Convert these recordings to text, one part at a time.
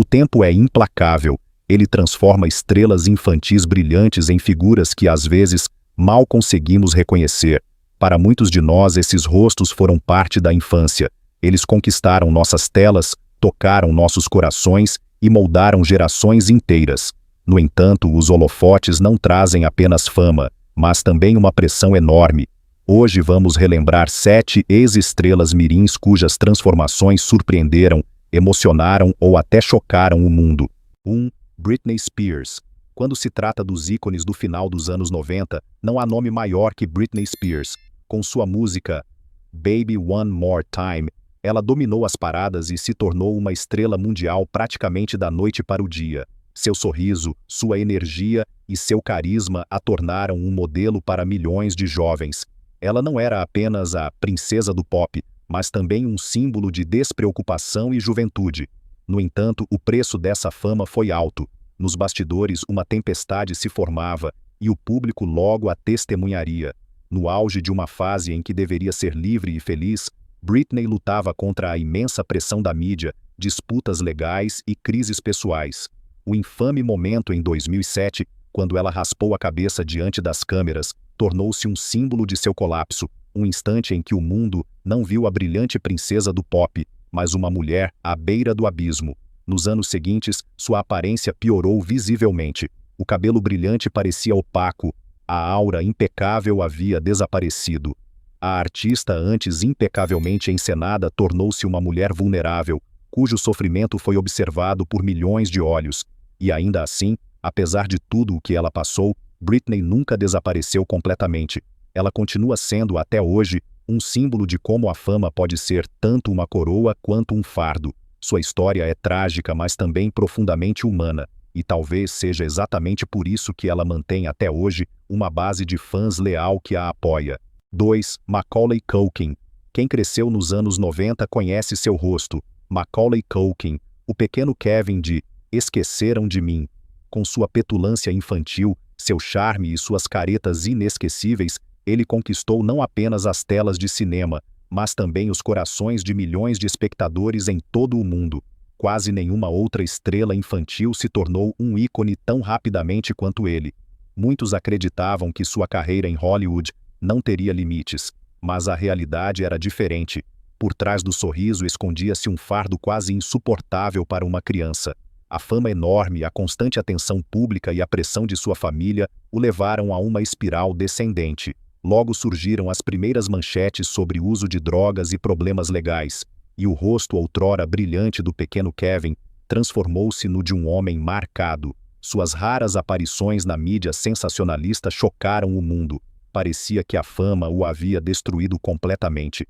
O tempo é implacável. Ele transforma estrelas infantis brilhantes em figuras que, às vezes, mal conseguimos reconhecer. Para muitos de nós, esses rostos foram parte da infância. Eles conquistaram nossas telas, tocaram nossos corações e moldaram gerações inteiras. No entanto, os holofotes não trazem apenas fama, mas também uma pressão enorme. Hoje vamos relembrar 7 ex-estrelas mirins cujas transformações surpreenderam, emocionaram ou até chocaram o mundo. 1. Britney Spears. Quando se trata dos ícones do final dos anos 90, não há nome maior que Britney Spears. Com sua música Baby One More Time, ela dominou as paradas e se tornou uma estrela mundial praticamente da noite para o dia. Seu sorriso, sua energia e seu carisma a tornaram um modelo para milhões de jovens. Ela não era apenas a princesa do pop, mas também um símbolo de despreocupação e juventude. No entanto, o preço dessa fama foi alto. Nos bastidores, uma tempestade se formava e o público logo a testemunharia. No auge de uma fase em que deveria ser livre e feliz, Britney lutava contra a imensa pressão da mídia, disputas legais e crises pessoais. O infame momento em 2007, quando ela raspou a cabeça diante das câmeras, tornou-se um símbolo de seu colapso, um instante em que o mundo não viu a brilhante princesa do pop, mas uma mulher à beira do abismo. Nos anos seguintes, sua aparência piorou visivelmente. O cabelo brilhante parecia opaco, a aura impecável havia desaparecido. A artista antes impecavelmente encenada tornou-se uma mulher vulnerável, cujo sofrimento foi observado por milhões de olhos. E ainda assim, apesar de tudo o que ela passou, Britney nunca desapareceu completamente. Ela continua sendo, até hoje, um símbolo de como a fama pode ser tanto uma coroa quanto um fardo. Sua história é trágica, mas também profundamente humana, e talvez seja exatamente por isso que ela mantém até hoje uma base de fãs leal que a apoia. 2. Macaulay Culkin. Quem cresceu nos anos 90 conhece seu rosto. Macaulay Culkin, o pequeno Kevin de Esqueceram de Mim. Com sua petulância infantil, seu charme e suas caretas inesquecíveis, ele conquistou não apenas as telas de cinema, mas também os corações de milhões de espectadores em todo o mundo. Quase nenhuma outra estrela infantil se tornou um ícone tão rapidamente quanto ele. Muitos acreditavam que sua carreira em Hollywood não teria limites, mas a realidade era diferente. Por trás do sorriso escondia-se um fardo quase insuportável para uma criança. A fama enorme, a constante atenção pública e a pressão de sua família o levaram a uma espiral descendente. Logo surgiram as primeiras manchetes sobre uso de drogas e problemas legais, e o rosto outrora brilhante do pequeno Kevin transformou-se no de um homem marcado. Suas raras aparições na mídia sensacionalista chocaram o mundo. Parecia que a fama o havia destruído completamente.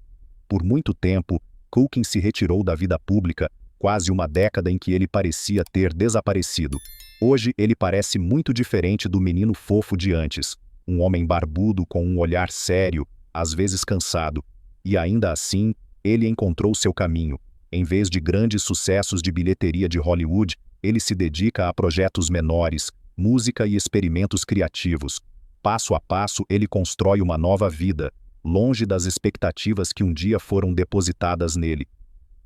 Por muito tempo, Culkin se retirou da vida pública, quase uma década em que ele parecia ter desaparecido. Hoje ele parece muito diferente do menino fofo de antes, um homem barbudo com um olhar sério, às vezes cansado. E ainda assim, ele encontrou seu caminho. Em vez de grandes sucessos de bilheteria de Hollywood, ele se dedica a projetos menores, música e experimentos criativos. Passo a passo, ele constrói uma nova vida, longe das expectativas que um dia foram depositadas nele.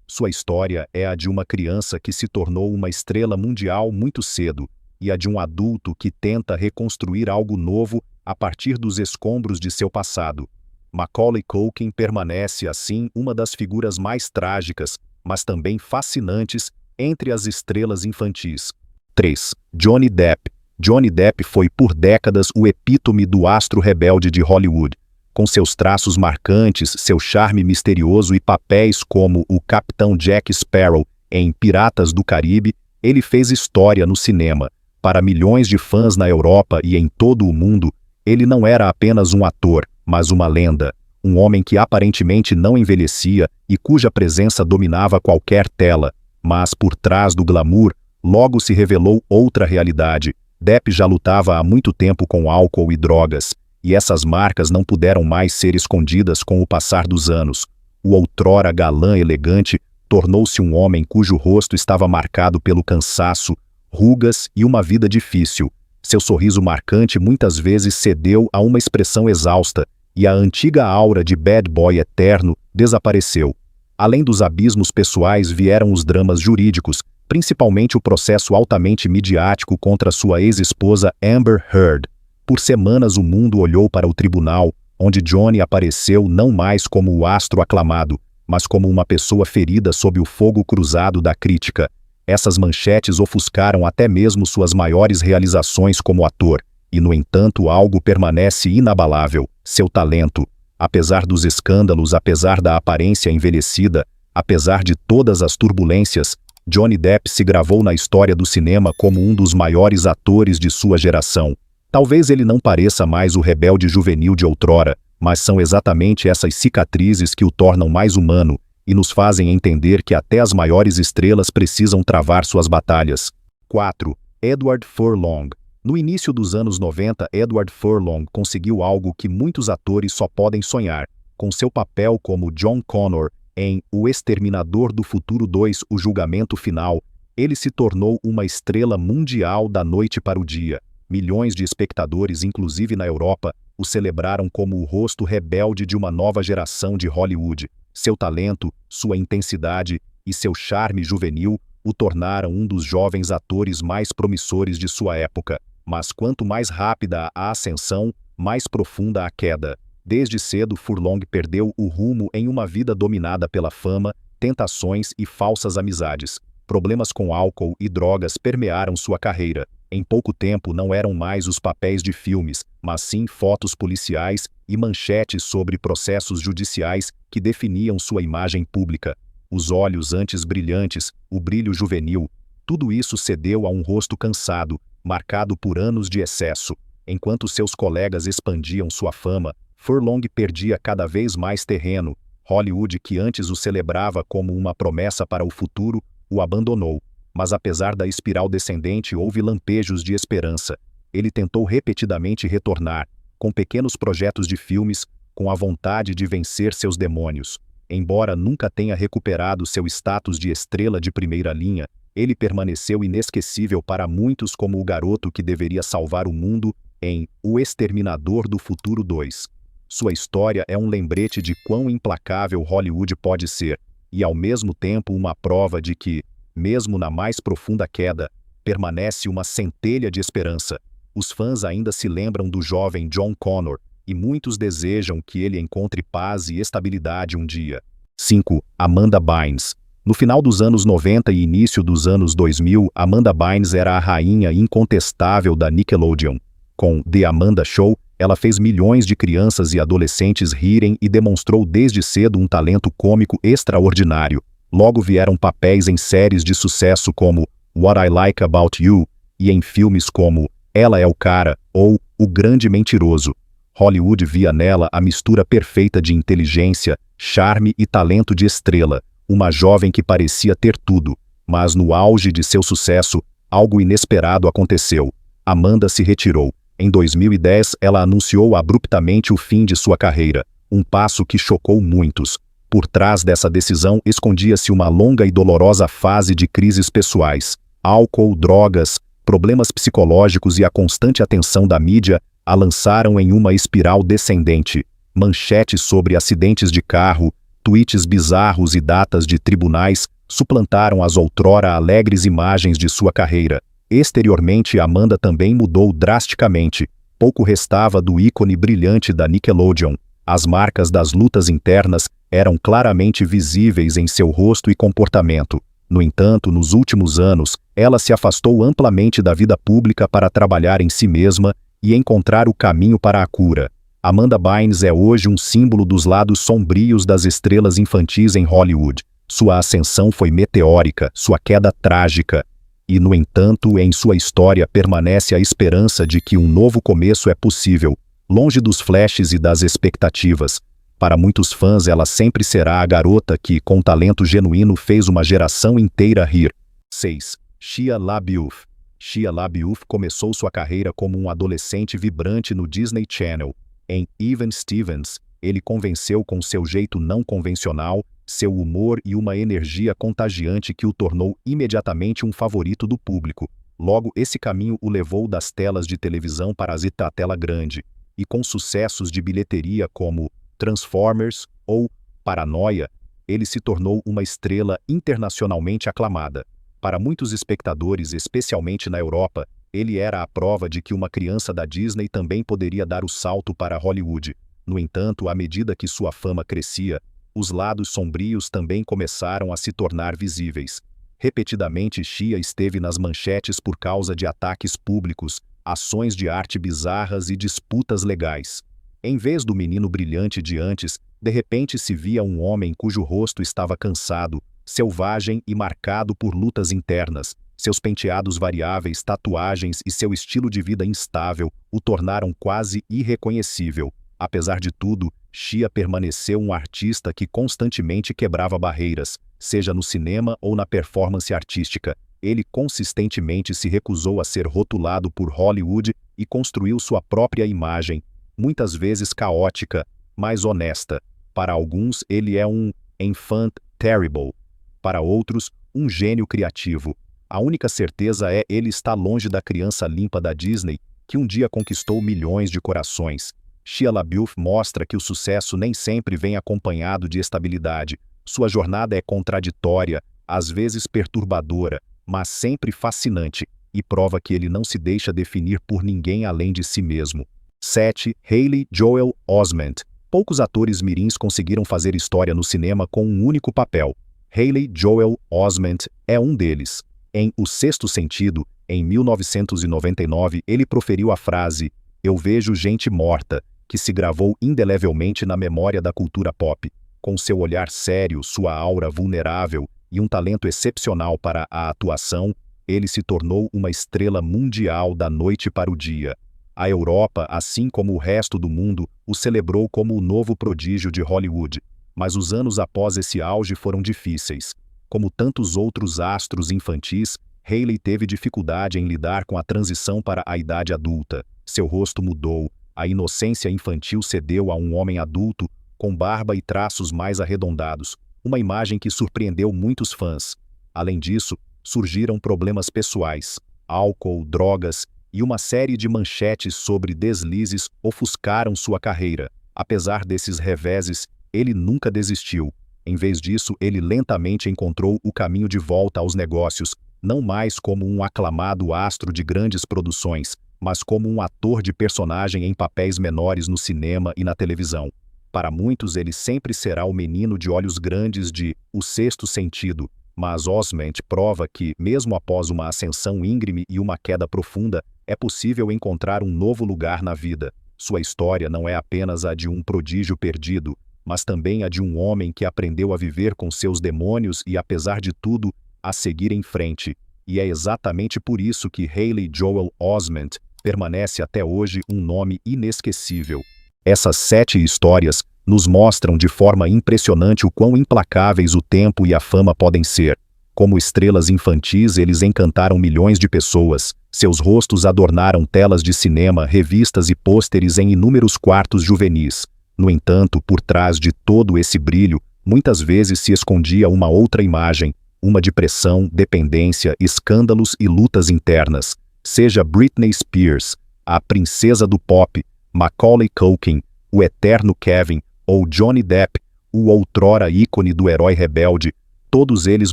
Sua história é a de uma criança que se tornou uma estrela mundial muito cedo, e a de um adulto que tenta reconstruir algo novo a partir dos escombros de seu passado. Macaulay Culkin permanece, assim, uma das figuras mais trágicas, mas também fascinantes, entre as estrelas infantis. 3. Johnny Depp. Johnny Depp foi por décadas o epítome do astro rebelde de Hollywood. Com seus traços marcantes, seu charme misterioso e papéis como o Capitão Jack Sparrow em Piratas do Caribe, ele fez história no cinema. Para milhões de fãs na Europa e em todo o mundo, ele não era apenas um ator, mas uma lenda. Um homem que aparentemente não envelhecia e cuja presença dominava qualquer tela. Mas por trás do glamour, logo se revelou outra realidade. Depp já lutava há muito tempo com álcool e drogas, e essas marcas não puderam mais ser escondidas com o passar dos anos. O outrora galã elegante tornou-se um homem cujo rosto estava marcado pelo cansaço, rugas e uma vida difícil. Seu sorriso marcante muitas vezes cedeu a uma expressão exausta, e a antiga aura de bad boy eterno desapareceu. Além dos abismos pessoais vieram os dramas jurídicos, principalmente o processo altamente midiático contra sua ex-esposa Amber Heard. Por semanas o mundo olhou para o tribunal, onde Johnny apareceu não mais como o astro aclamado, mas como uma pessoa ferida sob o fogo cruzado da crítica. Essas manchetes ofuscaram até mesmo suas maiores realizações como ator, e no entanto algo permanece inabalável: seu talento. Apesar dos escândalos, apesar da aparência envelhecida, apesar de todas as turbulências, Johnny Depp se gravou na história do cinema como um dos maiores atores de sua geração. Talvez ele não pareça mais o rebelde juvenil de outrora, mas são exatamente essas cicatrizes que o tornam mais humano e nos fazem entender que até as maiores estrelas precisam travar suas batalhas. 4. Edward Furlong. No início dos anos 90, Edward Furlong conseguiu algo que muitos atores só podem sonhar. Com seu papel como John Connor em O Exterminador do Futuro 2, O Julgamento Final, ele se tornou uma estrela mundial da noite para o dia. Milhões de espectadores, inclusive na Europa, o celebraram como o rosto rebelde de uma nova geração de Hollywood. Seu talento, sua intensidade e seu charme juvenil o tornaram um dos jovens atores mais promissores de sua época. Mas quanto mais rápida a ascensão, mais profunda a queda. Desde cedo, Furlong perdeu o rumo em uma vida dominada pela fama, tentações e falsas amizades. Problemas com álcool e drogas permearam sua carreira. Em pouco tempo não eram mais os papéis de filmes, mas sim fotos policiais e manchetes sobre processos judiciais que definiam sua imagem pública. Os olhos antes brilhantes, o brilho juvenil, tudo isso cedeu a um rosto cansado, marcado por anos de excesso. Enquanto seus colegas expandiam sua fama, Furlong perdia cada vez mais terreno. Hollywood, que antes o celebrava como uma promessa para o futuro, o abandonou. Mas apesar da espiral descendente, houve lampejos de esperança. Ele tentou repetidamente retornar, com pequenos projetos de filmes, com a vontade de vencer seus demônios. Embora nunca tenha recuperado seu status de estrela de primeira linha, ele permaneceu inesquecível para muitos como o garoto que deveria salvar o mundo em O Exterminador do Futuro 2. Sua história é um lembrete de quão implacável Hollywood pode ser, e ao mesmo tempo uma prova de que, mesmo na mais profunda queda, permanece uma centelha de esperança. Os fãs ainda se lembram do jovem John Connor, e muitos desejam que ele encontre paz e estabilidade um dia. 5. Amanda Bynes. No final dos anos 90 e início dos anos 2000, Amanda Bynes era a rainha incontestável da Nickelodeon. Com The Amanda Show, ela fez milhões de crianças e adolescentes rirem e demonstrou desde cedo um talento cômico extraordinário. Logo vieram papéis em séries de sucesso como What I Like About You e em filmes como Ela é o Cara ou O Grande Mentiroso. Hollywood via nela a mistura perfeita de inteligência, charme e talento de estrela, uma jovem que parecia ter tudo. Mas no auge de seu sucesso, algo inesperado aconteceu. Amanda se retirou. Em 2010, ela anunciou abruptamente o fim de sua carreira, um passo que chocou muitos. Por trás dessa decisão escondia-se uma longa e dolorosa fase de crises pessoais. Álcool, drogas, problemas psicológicos e a constante atenção da mídia a lançaram em uma espiral descendente. Manchetes sobre acidentes de carro, tweets bizarros e datas de tribunais suplantaram as outrora alegres imagens de sua carreira. Exteriormente, Amanda também mudou drasticamente. Pouco restava do ícone brilhante da Nickelodeon. As marcas das lutas internas eram claramente visíveis em seu rosto e comportamento. No entanto, nos últimos anos, ela se afastou amplamente da vida pública para trabalhar em si mesma e encontrar o caminho para a cura. Amanda Bynes é hoje um símbolo dos lados sombrios das estrelas infantis em Hollywood. Sua ascensão foi meteórica, sua queda trágica. E, no entanto, em sua história permanece a esperança de que um novo começo é possível, longe dos flashes e das expectativas. Para muitos fãs, ela sempre será a garota que, com talento genuíno, fez uma geração inteira rir. 6. Shia LaBeouf. Shia LaBeouf começou sua carreira como um adolescente vibrante no Disney Channel. Em Even Stevens, ele convenceu com seu jeito não convencional, seu humor e uma energia contagiante que o tornou imediatamente um favorito do público. Logo, esse caminho o levou das telas de televisão para a tela grande, e com sucessos de bilheteria como Transformers ou Paranoia, ele se tornou uma estrela internacionalmente aclamada. Para muitos espectadores, especialmente na Europa, ele era a prova de que uma criança da Disney também poderia dar o salto para Hollywood. No entanto, à medida que sua fama crescia, os lados sombrios também começaram a se tornar visíveis. Repetidamente, Shia esteve nas manchetes por causa de ataques públicos, ações de arte bizarras e disputas legais. Em vez do menino brilhante de antes, de repente se via um homem cujo rosto estava cansado, selvagem e marcado por lutas internas. Seus penteados variáveis, tatuagens e seu estilo de vida instável o tornaram quase irreconhecível. Apesar de tudo, Shia permaneceu um artista que constantemente quebrava barreiras, seja no cinema ou na performance artística. Ele consistentemente se recusou a ser rotulado por Hollywood e construiu sua própria imagem, muitas vezes caótica, mas honesta. Para alguns, ele é um enfant terrible. Para outros, um gênio criativo. A única certeza é ele está longe da criança limpa da Disney, que um dia conquistou milhões de corações. Shia LaBeouf mostra que o sucesso nem sempre vem acompanhado de estabilidade. Sua jornada é contraditória, às vezes perturbadora, mas sempre fascinante, e prova que ele não se deixa definir por ninguém além de si mesmo. 7. Haley Joel Osment. Poucos atores mirins conseguiram fazer história no cinema com um único papel. Haley Joel Osment é um deles. Em O Sexto Sentido, em 1999, ele proferiu a frase "Eu vejo gente morta", que se gravou indelevelmente na memória da cultura pop. Com seu olhar sério, sua aura vulnerável e um talento excepcional para a atuação, ele se tornou uma estrela mundial da noite para o dia. A Europa, assim como o resto do mundo, o celebrou como o novo prodígio de Hollywood. Mas os anos após esse auge foram difíceis. Como tantos outros astros infantis, Haley teve dificuldade em lidar com a transição para a idade adulta. Seu rosto mudou, a inocência infantil cedeu a um homem adulto, com barba e traços mais arredondados, uma imagem que surpreendeu muitos fãs. Além disso, surgiram problemas pessoais, álcool, drogas e uma série de manchetes sobre deslizes ofuscaram sua carreira. Apesar desses reveses, ele nunca desistiu. Em vez disso, ele lentamente encontrou o caminho de volta aos negócios, não mais como um aclamado astro de grandes produções, mas como um ator de personagem em papéis menores no cinema e na televisão. Para muitos, ele sempre será o menino de olhos grandes de O Sexto Sentido, mas Osment prova que, mesmo após uma ascensão íngreme e uma queda profunda, é possível encontrar um novo lugar na vida. Sua história não é apenas a de um prodígio perdido, mas também a de um homem que aprendeu a viver com seus demônios e, apesar de tudo, a seguir em frente. E é exatamente por isso que Haley Joel Osment permanece até hoje um nome inesquecível. Essas 7 histórias nos mostram de forma impressionante o quão implacáveis o tempo e a fama podem ser. Como estrelas infantis, eles encantaram milhões de pessoas. Seus rostos adornaram telas de cinema, revistas e pôsteres em inúmeros quartos juvenis. No entanto, por trás de todo esse brilho, muitas vezes se escondia uma outra imagem, uma depressão, dependência, escândalos e lutas internas. Seja Britney Spears, a princesa do pop, Macaulay Culkin, o eterno Kevin, ou Johnny Depp, o outrora ícone do herói rebelde, todos eles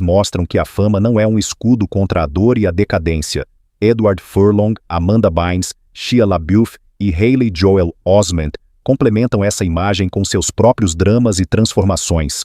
mostram que a fama não é um escudo contra a dor e a decadência. Edward Furlong, Amanda Bynes, Shia LaBeouf e Haley Joel Osment complementam essa imagem com seus próprios dramas e transformações.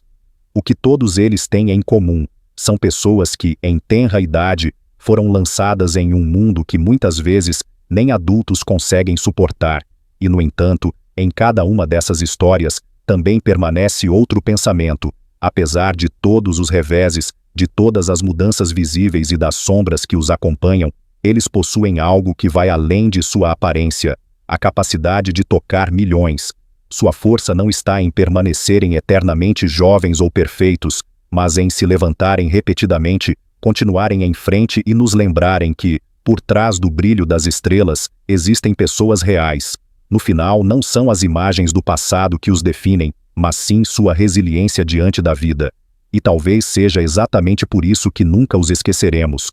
O que todos eles têm em comum são pessoas que, em tenra idade, foram lançadas em um mundo que muitas vezes nem adultos conseguem suportar. E, no entanto, em cada uma dessas histórias também permanece outro pensamento. Apesar de todos os reveses, de todas as mudanças visíveis e das sombras que os acompanham, eles possuem algo que vai além de sua aparência, a capacidade de tocar milhões. Sua força não está em permanecerem eternamente jovens ou perfeitos, mas em se levantarem repetidamente, continuarem em frente e nos lembrarem que, por trás do brilho das estrelas, existem pessoas reais. No final, não são as imagens do passado que os definem, mas sim sua resiliência diante da vida. E talvez seja exatamente por isso que nunca os esqueceremos.